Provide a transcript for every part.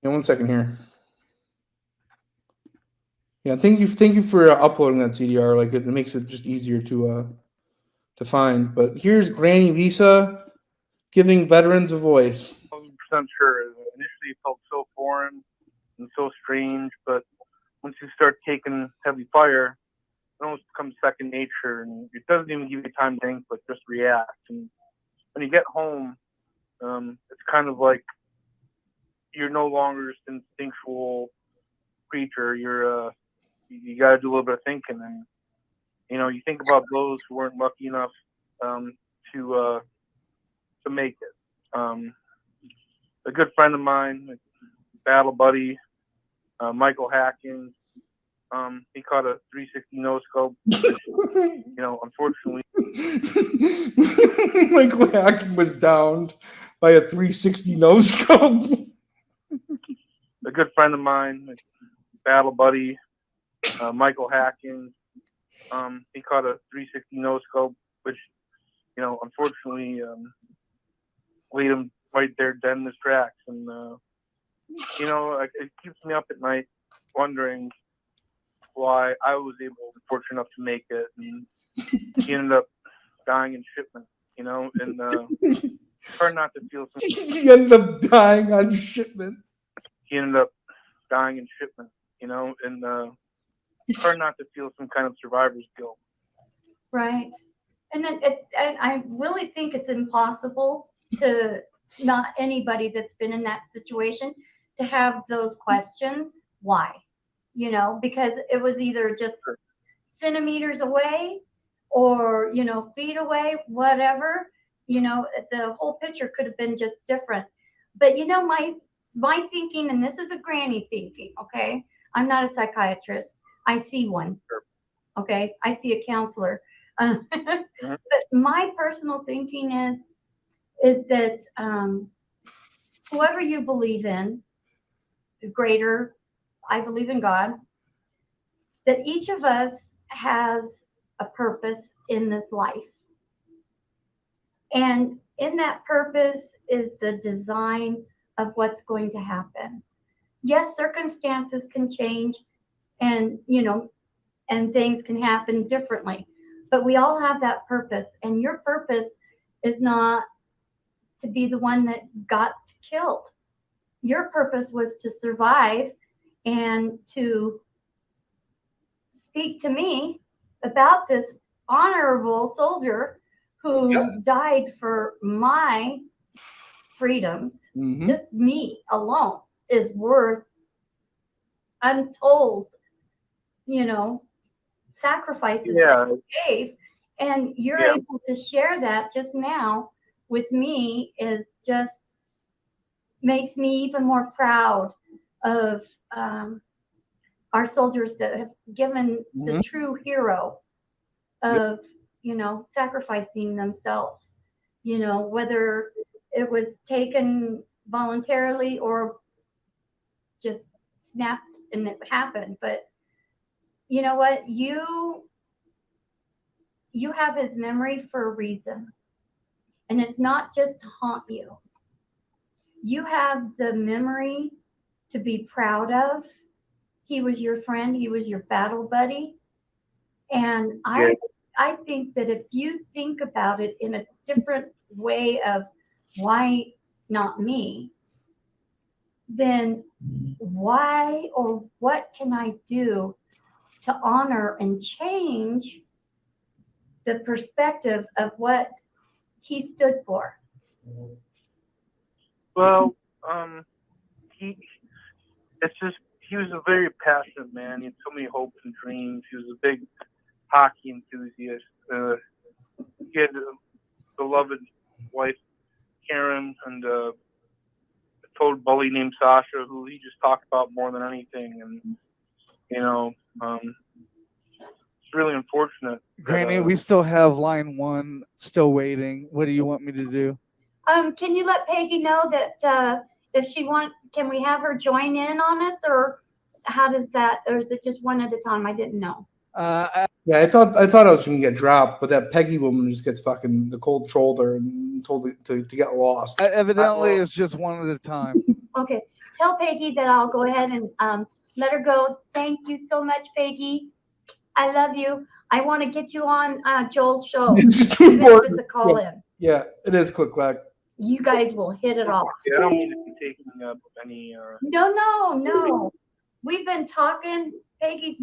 Yeah, 1 second here. Yeah, thank you for uploading that CDR. Like it makes it just easier to find. But here's Granny Lisa giving veterans a voice. 100% sure. Initially, it felt so foreign and so strange, but once you start taking heavy fire, it almost becomes second nature, and it doesn't even give you time to think, but just react. And when you get home, it's kind of like you're no longer this instinctual creature. You got to do a little bit of thinking, and you think about those who weren't lucky enough um, to make it. A good friend of mine, battle buddy, Michael Hackins. He caught a 360 no scope, which, unfortunately, Michael Hacking was downed by a 360 no scope. a good friend of mine, battle buddy, Michael Hackins. He caught a 360 no scope, which, unfortunately, laid him right there dead in his tracks. And, it keeps me up at night wondering why I was fortunate enough to make it. And he ended up dying in shipment, and hard not to feel some. He ended up dying on shipment. He ended up dying in shipment, and hard not to feel some kind of survivor's guilt. Right. And and I really think it's impossible to not anybody that's been in that situation to have those questions. Why? Because it was either just centimeters away or, feet away, whatever, the whole picture could have been just different. But, my thinking, and this is a granny thinking, okay? I'm not a psychiatrist. I see one. Okay. I see a counselor. But my personal thinking is that whoever you believe in, the greater, I believe in God, that each of us has a purpose in this life. And in that purpose is the design of what's going to happen. Yes, circumstances can change and, and things can happen differently, but we all have that purpose. And your purpose is not to be the one that got killed. Your purpose was to survive and to speak to me about this honorable soldier who died for my freedoms. Mm-hmm. Just me alone is worth untold, sacrifices that you gave. And you're able to share that just now with me is just makes me even more proud of our soldiers that have given the true hero of, sacrificing themselves, whether it was taken voluntarily or just snapped and it happened. But you know what? You have his memory for a reason. And it's not just to haunt you. You have the memory to be proud of. He was your friend. He was your battle buddy. And I think that if you think about it in a different way of why not me, then why or what can I do to honor and change the perspective of what he stood for? Well, he was a very passionate man. He had so many hopes and dreams. He was a big hockey enthusiast. He had a beloved wife, Karen, and a total bully named Sasha, who he just talked about more than anything. And, it's really unfortunate. Granny, we still have line 1 still waiting. What do you want me to do? Can you let Peggy know that if she can we have her join in on us, or how does that, or is it just one at a time? I didn't know. Yeah, I thought I was going to get dropped, but that Peggy woman just gets fucking the cold shoulder and told to get lost. Evidently, it's just one at a time. Okay. Tell Peggy that I'll go ahead and let her go. Thank you so much, Peggy. I love you. I want to get you on Joel's show. This is too Even if important. it's a call in. Yeah, it is Click Clack. You guys will hit it off. Yeah, I don't mean to be taking up any. No. We've been talking. Peggy's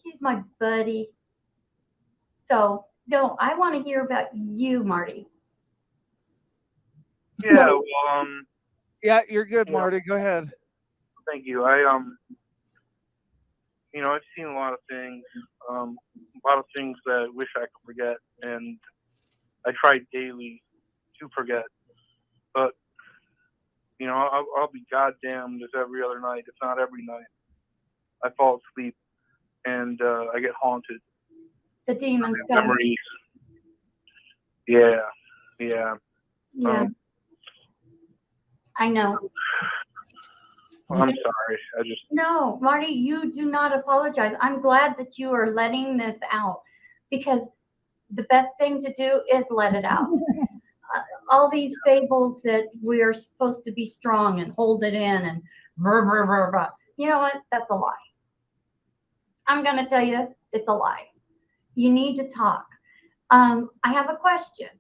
she's my buddy. So no, I want to hear about you, Marty. Yeah, well, Yeah, you're good, Yeah. Marty. Go ahead. thank you. I've seen a lot of things that I wish I could forget, and I try daily to forget. But I'll be goddamned if every other night, if not every night, I fall asleep and I get haunted. The demons come. Memories. Yeah. Yeah. I know. I'm sorry. I just. No, Marty, you do not apologize. I'm glad that you are letting this out because the best thing to do is let it out. All these fables that we are supposed to be strong and hold it in and blah, blah, blah, blah. You know what? That's a lie. I'm going to tell you it's a lie. You need to talk. I have a question,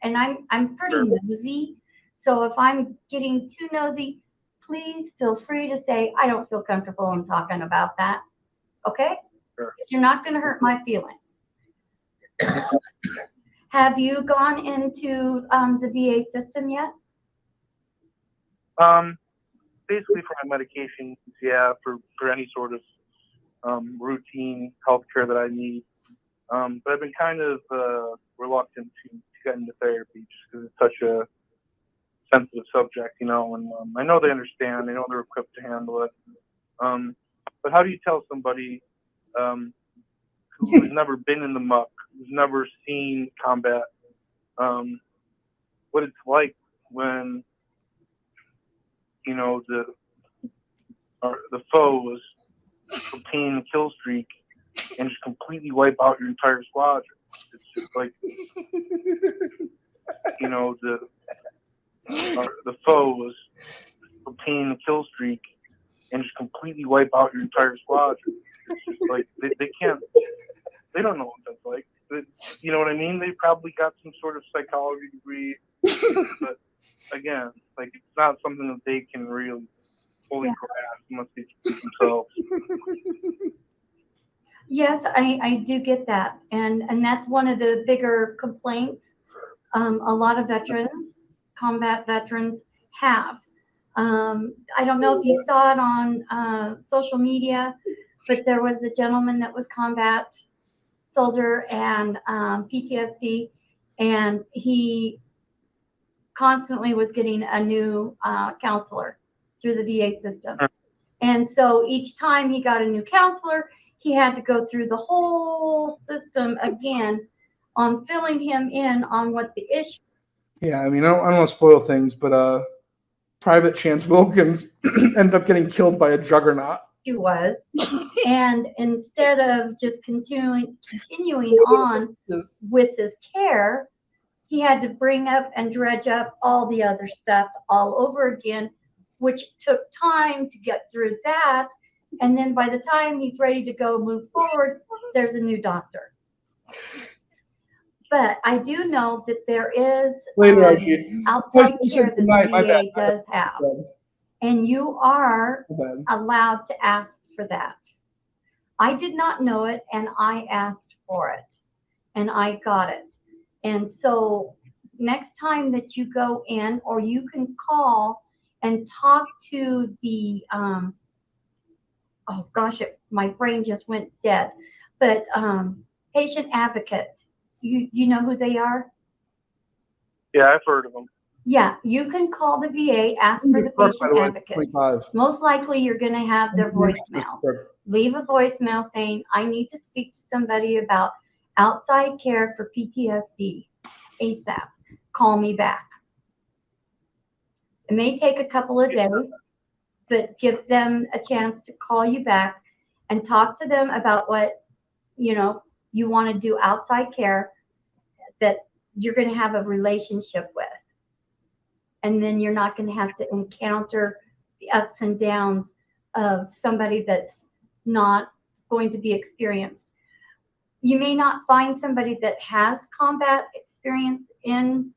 and I'm pretty nosy. So if I'm getting too nosy, please feel free to say, I don't feel comfortable in talking about that. Okay? Sure. You're not going to hurt my feelings. Have you gone into the VA system yet? Basically for my medications, yeah, for any sort of routine healthcare that I need. But I've been kind of reluctant to get into therapy just because it's such a sensitive subject, and I know they understand, they know they're equipped to handle it. But how do you tell somebody who's never been in the muck, who's never seen combat, what it's like when the foe is obtaining a kill streak and just completely wipe out your entire squadron? It's just like the foe is obtaining a kill streak and just completely wipe out your entire squadron. It's just like they don't know what that's like. You know what I mean? They probably got some sort of psychology degree, but again, like it's not something that they can really fully grasp unless they teach themselves. Yes, I do get that. And that's one of the bigger complaints a lot of veterans, combat veterans, have. I don't know if you saw it on social media, but there was a gentleman that was combat soldier and PTSD, and he constantly was getting a new counselor through the VA system. And so each time he got a new counselor, he had to go through the whole system again on filling him in on what the issue. Yeah, I mean, I don't want to spoil things, but Private Chance Wilkins ended up getting killed by a juggernaut. Was, and instead of just continuing on with his care, he had to bring up and dredge up all the other stuff all over again, which took time to get through that. And then by the time he's ready to go move forward, there's a new doctor. But I do know that there is outside care that the VA does have. And you are allowed to ask for that. I did not know it, and I asked for it, and I got it. And so next time that you go in, or you can call and talk to the, oh gosh, my brain just went dead. But patient advocate, you know who they are? Yeah, I've heard of them. Yeah, you can call the VA, ask for the patient advocate. Most likely you're going to have their voicemail. Leave a voicemail saying, I need to speak to somebody about outside care for PTSD ASAP. Call me back. It may take a couple of days, but give them a chance to call you back and talk to them about what, you want to do outside care that you're going to have a relationship with. And then you're not going to have to encounter the ups and downs of somebody that's not going to be experienced. You may not find somebody that has combat experience in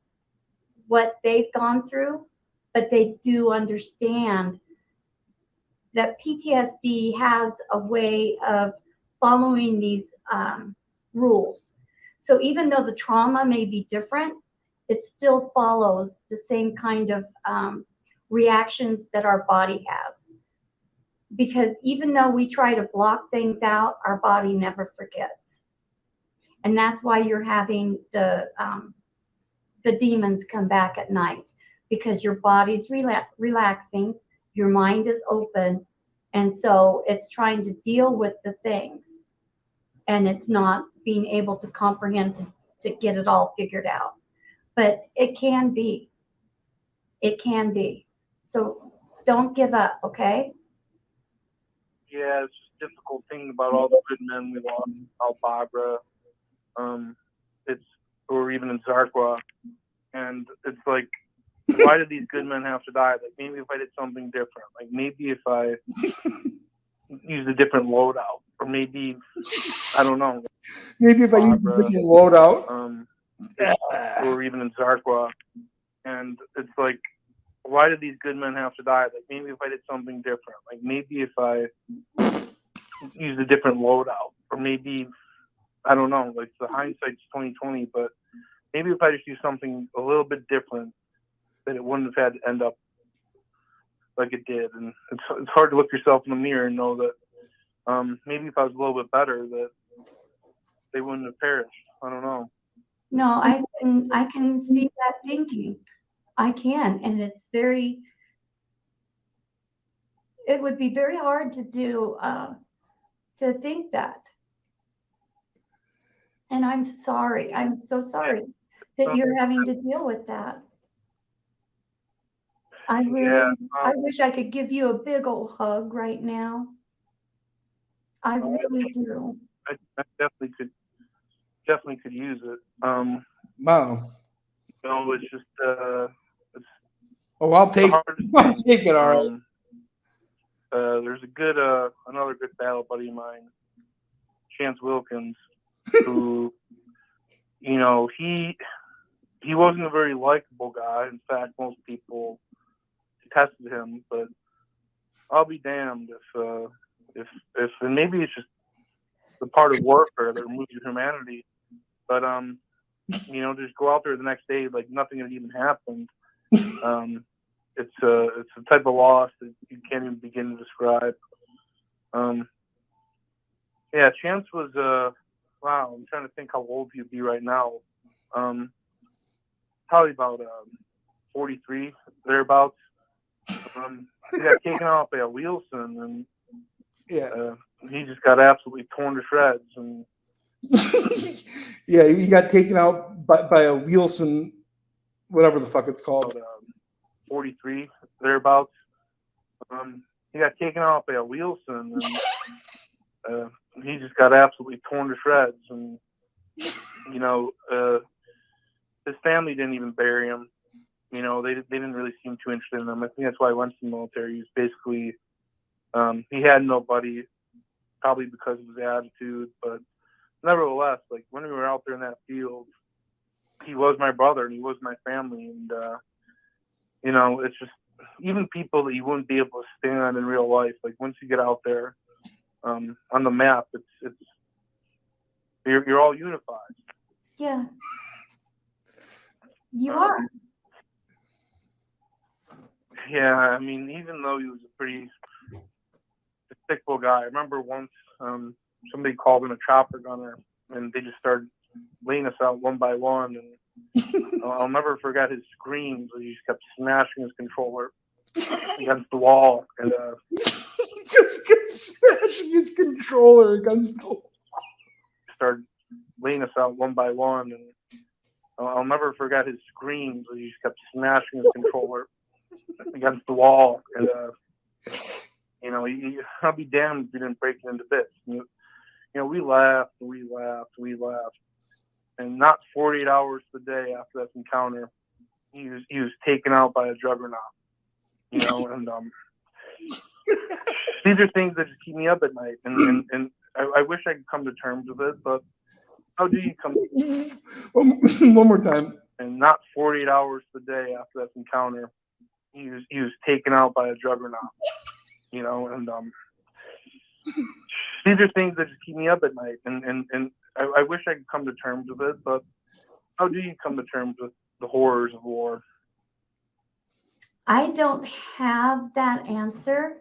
what they've gone through, but they do understand that PTSD has a way of following these rules. So even though the trauma may be different, it still follows the same kind of reactions that our body has. Because even though we try to block things out, our body never forgets. And that's why you're having the demons come back at night, because your body's relaxing, your mind is open, and so it's trying to deal with the things, and it's not being able to comprehend to get it all figured out. But it can be. It can be. So don't give up, okay? Yeah, it's just a difficult thing about all the good men we lost, Al Babra, or even in Zarqua. And it's like, why did these good men have to die? Like, maybe if I did something different, like maybe if I used a different loadout, or maybe, I don't know. Maybe if I use a different loadout. Or even in Zarqua. And it's like, why did these good men have to die? Like, maybe if I did something different, like maybe if I used a different loadout, or maybe, I don't know, like the hindsight's 2020, but maybe if I just do something a little bit different, then it wouldn't have had to end up like it did. And it's hard to look yourself in the mirror and know that maybe if I was a little bit better, that they wouldn't have perished. I don't know. No, I can see that thinking. I can, and it would be very hard to do, to think that. And I'm sorry. I'm so sorry that you're having to deal with that. I wish I could give you a big old hug right now. I really do. I definitely could use it. Wow. You know, it's just I'll take it. All right. There's another good battle buddy of mine, Chance Wilkins, who, you know, he wasn't a very likable guy. In fact, most people detested him. But I'll be damned if and maybe it's just the part of warfare that removes your humanity. But you know, just go out there the next day like nothing had even happened. It's a type of loss that you can't even begin to describe. Yeah, Chance was wow. I'm trying to think how old he'd be right now. Probably about 43 thereabouts. He got taken out by a Wilson, and he just got absolutely torn to shreds. And yeah, he got taken out by a Wilson, whatever the fuck it's called. About, 43 thereabouts. He got taken out by a Wilson, and he just got absolutely torn to shreds. And you know, his family didn't even bury him. You know, they didn't really seem too interested in him. I think that's why he went to the military. He was basically he had nobody, probably because of his attitude. But nevertheless, like when we were out there in that field, he was my brother and he was my family. And you know, it's just even people that you wouldn't be able to stand in real life. Like once you get out there on the map, it's you're all unified. Yeah, you are. Yeah, I mean, even though he was a pretty despicable guy, I remember once somebody called in a chopper gunner, and they just started laying us out one by one. And I'll never forget his screams. He just kept smashing his controller against the wall, and he just kept smashing his controller against the wall. Started laying us out one by one, and I'll never forget his screams. He just kept smashing his controller against the wall, and you know, I'll be damned if he didn't break it into bits. You know, we laughed, and not 48 hours a day after that encounter, he was taken out by a juggernaut. You know, and these are things that just keep me up at night, and I wish I could come to terms with it, but how do you come? One more time. And not 48 hours a day after that encounter, he was taken out by a juggernaut, you know, and these are things that just keep me up at night, and I wish I could come to terms with it, but how do you come to terms with the horrors of war? I don't have that answer,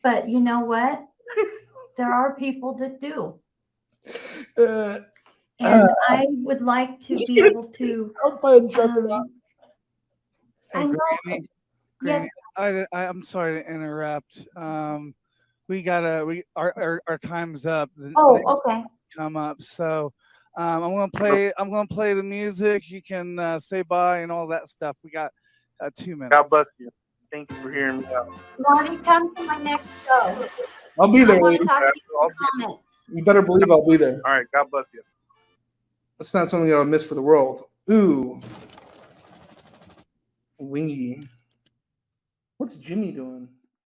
but you know what? There are people that do. And I would like to be able to. Out by a juggernaut. I Hey, know. Granny, Yes. I'm sorry to interrupt. Our time's up. The Oh, next okay. come up. So I'm gonna play the music. You can say bye and all that stuff. We got 2 minutes. God bless you. Thank you for hearing me out. Marty, come to my next show. I'll be I there, want lady. to talk to you in comments. You better believe I'll be there. All right, God bless you. That's not something I'll miss for the world. Ooh. Wingy. What's Jimmy doing?